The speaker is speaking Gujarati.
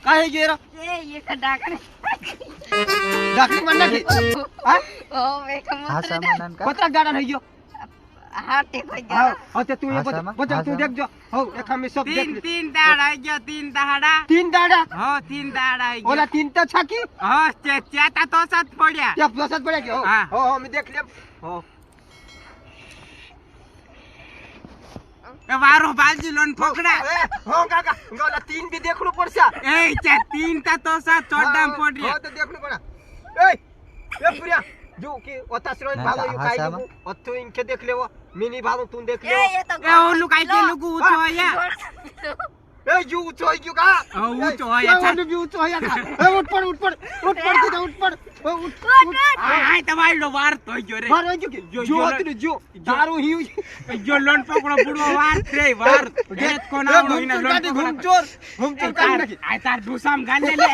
કાહે ગેરો ये का डाकनी ડાકરી માર નાખી હા ओ वे का હા मत સામાન કા પતરા ગાડા થઈ ગયો हाथ टेक हो હા गया હવે તું એ હા, બધા સામા, બધા હા, તું સામા. દેખજો હો એક અમે સબ દેખ લે. तीन दाड़ आई गयो तीन दहाड़ा તીન દાડા हाँ तीन दाड़ आई गयो ઓલા તીન તો છાકી हाँ चेता तो साथ पड़िया ત્યાં પ્રસાદ પડ્યા કે હો હા. હો હો અમે દેખ લેમ હો वारो बाजी लोन पकड़ा એ, હો કાકા ઓલા તીન બી દેખવું પડશે ए चे तीन ता तो साथ चोडम હા, पड़ रही હા, તો દેખવું પડે એ પુરિયા જો કે ઓતાસરો ના, ભાગો હા, યુ કાઈ સામા. નું અતું ઇનકે દેખ લેવો મિની ભાગો તું દેખ ये લેવો ये तो ए ओलू काई के लुगु ऊंचो आया એ યુ ઊંચો હોય ગયું કા હા, ઊંચો હોય, અચ્છા. ઓલું બી ઊંચો હોય કા એ ઉઠ પડ ઉઠ પડ કીધા ઉઠ પડ ઉઠ हाय તમારો લો વાર તો ગયો રે મારો જો કે જો, જો જો, હતું જો તારું હિયું જો લોન પકડો પૂરો વાર રે વાર ગેત કોના આવડો ઇના લોન ઘૂમચોર પકડો કાઢી નાખી આ તાર ડુસામ ગાલે લે